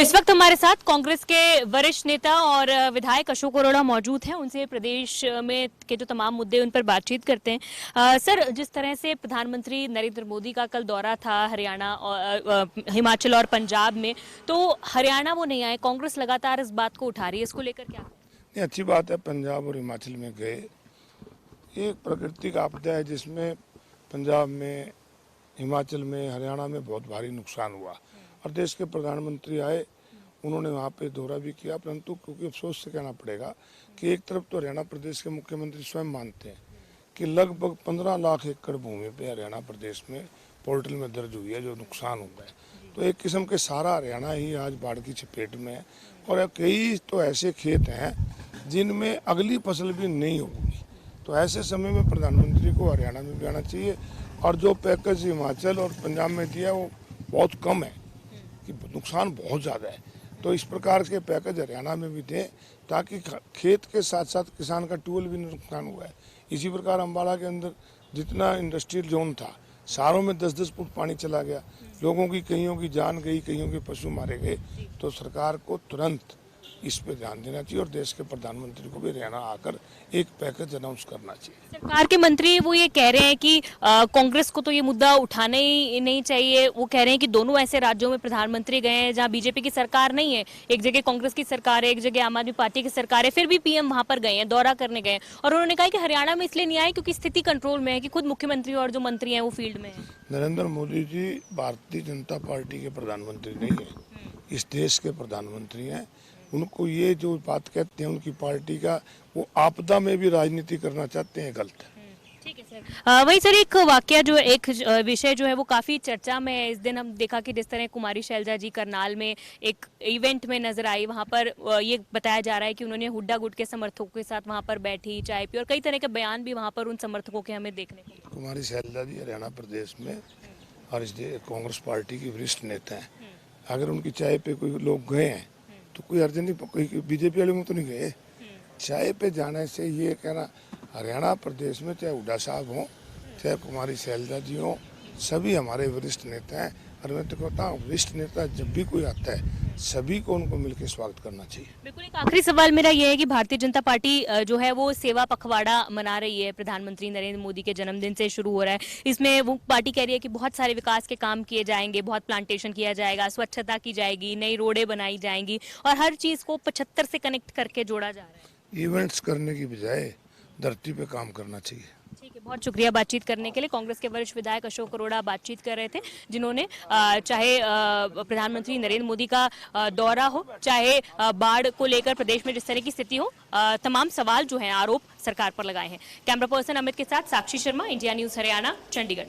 इस वक्त हमारे साथ कांग्रेस के वरिष्ठ नेता और विधायक अशोक अरोड़ा मौजूद हैं। उनसे प्रदेश में के जो तमाम मुद्दे उन पर बातचीत करते हैं। सर, जिस तरह से प्रधानमंत्री नरेंद्र मोदी का कल दौरा था हरियाणा और हिमाचल और पंजाब में, तो हरियाणा वो नहीं आए, कांग्रेस लगातार इस बात को उठा रही है, इसको लेकर क्या? नहीं, अच्छी बात है। पंजाब और हिमाचल में गए, एक प्राकृतिक आपदा है जिसमें पंजाब में, हिमाचल में, हरियाणा में बहुत भारी नुकसान हुआ और देश के प्रधानमंत्री आए, उन्होंने वहाँ पे दौरा भी किया। परंतु क्योंकि अफसोस से कहना पड़ेगा कि एक तरफ तो हरियाणा प्रदेश के मुख्यमंत्री स्वयं मानते हैं कि लगभग 15 लाख एकड़ भूमि पे हरियाणा प्रदेश में पोर्टल में दर्ज हुई है जो नुकसान हुआ है। तो एक किस्म के सारा हरियाणा ही आज बाढ़ की चपेट में है और कई तो ऐसे खेत हैं जिनमें अगली फसल भी नहीं होगी। तो ऐसे समय में प्रधानमंत्री को हरियाणा में भी आना चाहिए और जो पैकेज हिमाचल और पंजाब में दिया वो बहुत कम है कि नुकसान बहुत ज़्यादा है। तो इस प्रकार के पैकेज हरियाणा में भी दें ताकि खेत के साथ साथ किसान का ट्यूबवेल भी नुकसान हुआ है। इसी प्रकार अम्बाला के अंदर जितना इंडस्ट्रियल जोन था, सारों में 10-10 फुट पानी चला गया, लोगों की कईयों की जान गई, कईयों के पशु मारे गए। तो सरकार को तुरंत इस पे ध्यान देना चाहिए और देश के प्रधानमंत्री को भी हरियाणा आकर एक पैकेज अनाउंस करना चाहिए। सरकार के मंत्री वो ये कह रहे हैं कि कांग्रेस को तो ये मुद्दा उठाना ही नहीं चाहिए। वो कह रहे हैं कि दोनों ऐसे राज्यों में प्रधानमंत्री गए हैं जहां बीजेपी की सरकार नहीं है, एक जगह कांग्रेस की सरकार है, एक जगह आम आदमी पार्टी की सरकार है, फिर भी पीएम वहां पर गए हैं, दौरा करने गए हैं। और उन्होंने कहा कि हरियाणा में इसलिए नहीं आए क्योंकि स्थिति कंट्रोल में है, कि खुद मुख्यमंत्री और जो मंत्री हैं वो फील्ड में है। नरेंद्र मोदी जी भारतीय जनता पार्टी के प्रधानमंत्री नहीं है, इस देश के प्रधानमंत्री हैं। उनको ये जो बात कहते हैं उनकी पार्टी का, वो आपदा में भी राजनीति करना चाहते हैं, गलत है। ठीक है सर। वही सर, एक वाकया जो एक विषय जो है वो काफी चर्चा में है। इस दिन हम देखा कि जिस तरह कुमारी शैलजा जी करनाल में एक इवेंट में नजर आई, वहां पर ये बताया जा रहा है कि उन्होंने हुड्डा गुट के समर्थकों के साथ वहां पर बैठी, चाय पी और कई तरह के बयान भी वहां पर उन समर्थकों के हमें देखने को। कुमारी शैलजा जी हरियाणा प्रदेश में और इस कांग्रेस पार्टी की वरिष्ठ नेता हैं। अगर उनकी चाय पे कोई लोग गए हैं तो कोई अर्जन नहीं, कोई बीजेपी वाले में तो नहीं गए। चाय पे जाने से ये कहना, हरियाणा प्रदेश में चाहे हुड्डा साहब हों, चाहे कुमारी शैलजा जी हों, सभी हमारे वरिष्ठ नेता हैं। और मैं तो कहता हूँ वरिष्ठ नेता जब भी कोई आता है सभी को उनको मिलकर स्वागत करना चाहिए। बिल्कुल। एक आखिरी सवाल मेरा ये है कि भारतीय जनता पार्टी जो है वो सेवा पखवाड़ा मना रही है, प्रधानमंत्री नरेंद्र मोदी के जन्मदिन से शुरू हो रहा है। इसमें वो पार्टी कह रही है कि बहुत सारे विकास के काम किए जाएंगे, बहुत प्लांटेशन किया जाएगा, स्वच्छता की जाएगी, नई रोडें बनाई जाएंगी और हर चीज को 75 से कनेक्ट करके जोड़ा जा रहा है। इवेंट्स करने की बजाय धरती पे काम करना चाहिए। ठीक है, बहुत शुक्रिया बातचीत करने के लिए। कांग्रेस के वरिष्ठ विधायक अशोक अरोड़ा बातचीत कर रहे थे, जिन्होंने चाहे प्रधानमंत्री नरेंद्र मोदी का दौरा हो, चाहे बाढ़ को लेकर प्रदेश में जिस तरह की स्थिति हो, तमाम सवाल जो हैं, आरोप सरकार पर लगाए हैं। कैमरा पर्सन अमित के साथ साक्षी शर्मा, इंडिया न्यूज हरियाणा, चंडीगढ़।